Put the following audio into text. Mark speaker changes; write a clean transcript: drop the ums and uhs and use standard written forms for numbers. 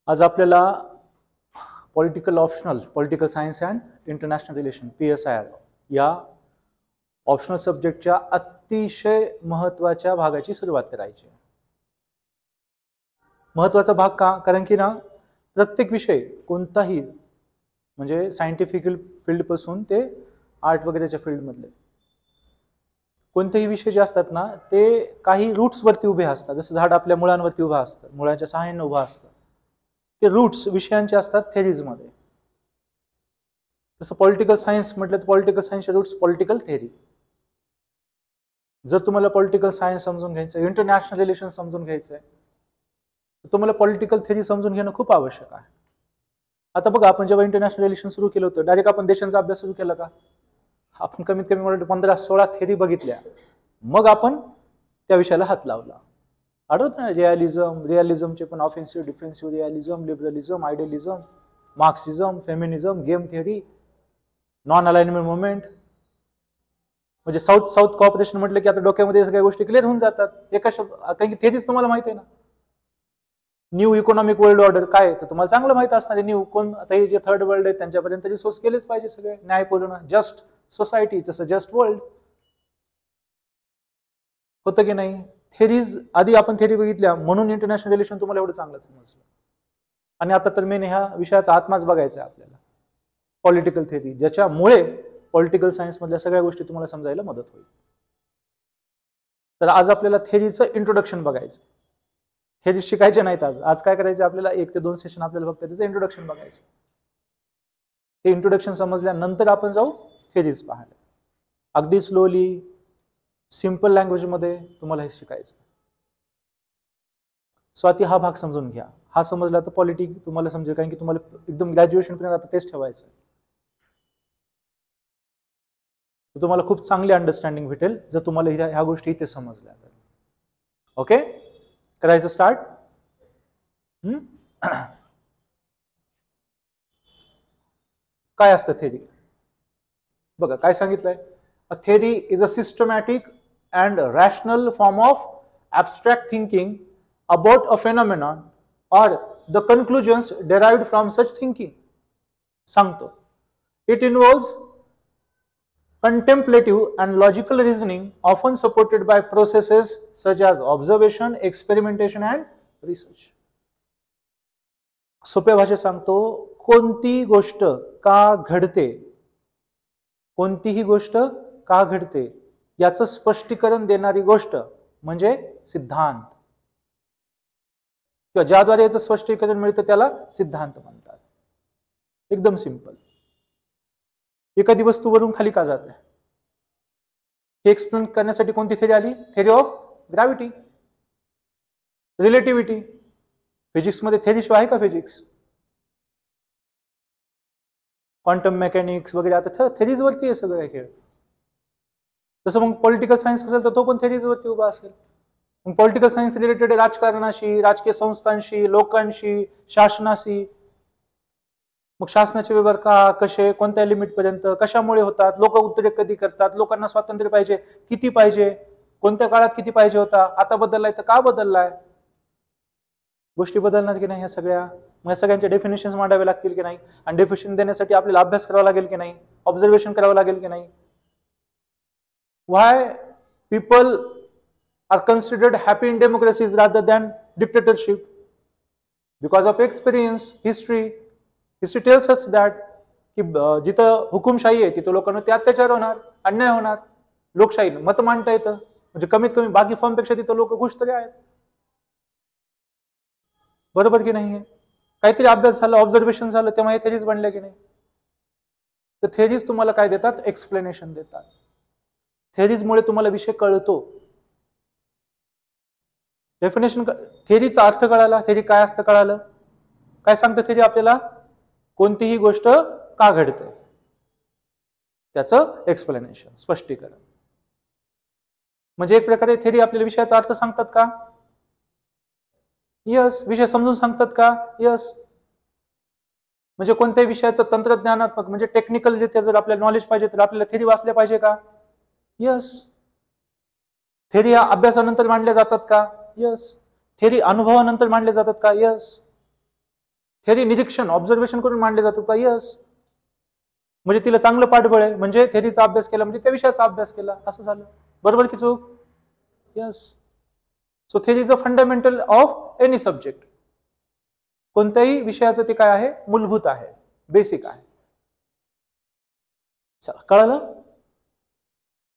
Speaker 1: आज आपल्याला political science and international relation PSIR या ऑप्शनल सब्जेक्टच्या अतिशय महत्त्वाच्या भागाची सुरुवात करायची. महत्त्वाचा भाग का? कारण की ना प्रत्येक विषय कोणताही म्हणजे सायंटिफिक फील्डपासून ते आर्ट वगैरेच्या फील्डमधले कोणतेही विषय जे असतात ना ते काही रूट्सवरती उभे असतात. जसं झाड आपल्या मुळांवरती उभं असतं, मुळांच्या सहाय्याने उभं असतं. ते रूट्स विषयांचे असतात थेरीजमध्ये. तसं पॉलिटिकल सायन्स म्हटलं तर पॉलिटिकल सायन्सचे रूट्स पॉलिटिकल थेरी. जर तुम्हाला पॉलिटिकल सायन्स समजून घ्यायचं, इंटरनॅशनल रिलेशन समजून घ्यायचं आहे, तर तुम्हाला पॉलिटिकल थेरी समजून घेणं खूप आवश्यक आहे. आता बघा, आपण जेव्हा इंटरनॅशनल रिलेशन सुरू केलं होतं, डायरेक्ट आपण देशांचा अभ्यास सुरू केला का? आपण कमीत कमी 15-16 थेरी बघितल्या, मग आपण त्या विषयाला हात लावला. आठवत ना, रिअलिझमचे पण offensive, defensive realism, liberalism, idealism, Marxism, feminism, game theory, non alignment movement. म्हणजे साऊथ कॉपरेशन म्हटलं की आता डोक्यामध्ये सगळ्या गोष्टी क्लिअर होऊन जातात. एका कारण की थेरीज तुम्हाला माहिती आहे ना. न्यू इकॉनॉमिक वर्ल्ड ऑर्डर काय तर तुम्हाला चांगलं माहित असणार आहे. न्यू कोण आता हे जे थर्ड वर्ल्ड आहे त्यांच्यापर्यंत रिसोर्स केलेच पाहिजे सगळे न्यायपूर्ण, जस्ट सोसायटी, जसं जस्ट वर्ल्ड होतं की नाही. थेरीज आधी आपण थेरी बघितल्या म्हणून इंटरनॅशनल रिलेशन तुम्हाला एवढं चांगलं समजलं. आणि आता तर मेन ह्या विषयाचा आत्माच बघायचा आहे आपल्याला, पॉलिटिकल थेरी, ज्याच्यामुळे पॉलिटिकल सायन्स मधल्या सगळ्या गोष्टी तुम्हाला समजायला मदत होईल. तर आज आपल्याला थेरीचं इंट्रोडक्शन बघायचं. थेरी शिकायचे नाहीत आज काय करायचं आपल्याला, 1 ते 2 सेशन आपल्याला फक्त त्याचं इंट्रोडक्शन बघायचं. ते इंट्रोडक्शन समजल्यानंतर आपण जाऊ थेरीज पाहायला. अगदी स्लोली सिंपल लँग्वेजमध्ये तुम्हाला हे शिकायचं. स्वाती हा भाग समजून घ्या. हा समजला तर पॉलिटिक तुम्हाला समजेल, कारण की तुम्हाला एकदम ग्रॅज्युएशन पर्यंत आता तेच ठेवायचं. तुम्हाला खूप चांगली अंडरस्टँडिंग भेटेल जर तुम्हाला ह्या गोष्टी इथे समजल्या तर. ओके, करायचं स्टार्ट. काय असतं थेरी? बघा काय सांगितलंय. अ theory is a systematic and rational form of abstract thinking about a phenomenon or the conclusions derived from such thinking. सांगतो. It involves contemplative and logical reasoning often supported by processes such as observation, experimentation and research. सोप्या भाषेत सांगतो, कोणती गोष्ट का घडते, कोणतीही गोष्ट का घडते याचं स्पष्टीकरण देणारी गोष्ट म्हणजे सिद्धांत, किंवा ज्याद्वारे याचं स्पष्टीकरण मिळतं त्याला सिद्धांत म्हणतात. एकदम सिंपल. एखादी वस्तू वरून खाली का जाते हे एक्सप्लेन करण्यासाठी कोणती थेरी आली? Theory of gravity, relativity. फिजिक्समध्ये थेरी शिवाय आहे का फिजिक्स? क्वांटम मेकॅनिक्स वगैरे आता थेरीज वरती आहे सगळं खेळ. तसं मग पॉलिटिकल सायन्स असेल तर तो पण थेरीज वरती उभा असेल. मग पॉलिटिकल सायन्स रिलेटेड राजकारणाशी, राजकीय संस्थांशी, लोकांशी, शासनाशी. मग शासनाचे व्यवहार का, कसे, कोणत्या लिमिट पर्यंत, कशामुळे होतात, लोक उद्रेक कधी करतात, लोकांना स्वातंत्र्य पाहिजे, किती पाहिजे, कोणत्या काळात किती पाहिजे होता, आता बदललाय तर का बदललाय, गोष्टी बदलणार की नाही ह्या सगळ्या. मग सगळ्यांचे डेफिनेशन्स मांडावे लागतील की नाही, आणि डेफिनेशन देण्यासाठी आपल्याला अभ्यास करावा लागेल की नाही, ऑब्झर्वेशन करावं लागेल की नाही. व्हाय people are considered happy in democracies rather than dictatorship? Because of experience, history tells us that की जिथं हुकुमशाही आहे तिथं लोकांना ते अत्याचार होणार, अन्याय होणार. लोकशाही मत मांडता येतं, म्हणजे कमीत कमी बाकी फॉर्मपेक्षा तिथं लोक खुश तरी आहेत. बरोबर की नाही? काहीतरी अभ्यास झाला, ऑब्झर्वेशन झालं, तेव्हा हे थेरीज बनल्या की नाही. तर थेरीज तुम्हाला काय देतात? एक्सप्लेनेशन देतात. थेरीजमुळे तुम्हाला विषय कळतो. डेफिनेशन, थेरीचा अर्थ कळाला, थेरी काय असतं कळालं. काय सांगतं थेरी आपल्याला? कोणतीही गोष्ट का घडते त्याचं एक्सप्लेनेशन, स्पष्टीकरण. म्हणजे एक प्रकारे थेरी आपल्याला विषयाचा अर्थ सांगतात का? यस. विषय समजून सांगतात का? यस. म्हणजे कोणत्याही विषयाचं तंत्रज्ञानात्मक म्हणजे टेक्निकल रित्या जर आपल्याला नॉलेज पाहिजे तर आपल्याला थेरी वाचल्या पाहिजे का? यस. थेरी या अभ्यासानंतर मांडल्या जातात का? यस. थेरी अनुभवानंतर मांडले जातात का? यस. थेरी निरीक्षण ऑब्झर्वेशन करून मांडले जातात का? यस. म्हणजे तिला चांगलं पाठबळ आहे, म्हणजे थेरीचा अभ्यास केला म्हणजे त्या विषयाचा अभ्यास केला, असं झालं. बरोबर की चूक? Yes. So theory is a fundamental of any subject. कोणत्याही विषयाचं ते काय आहे? मूलभूत आहे, बेसिक आहे. चला, कळालं?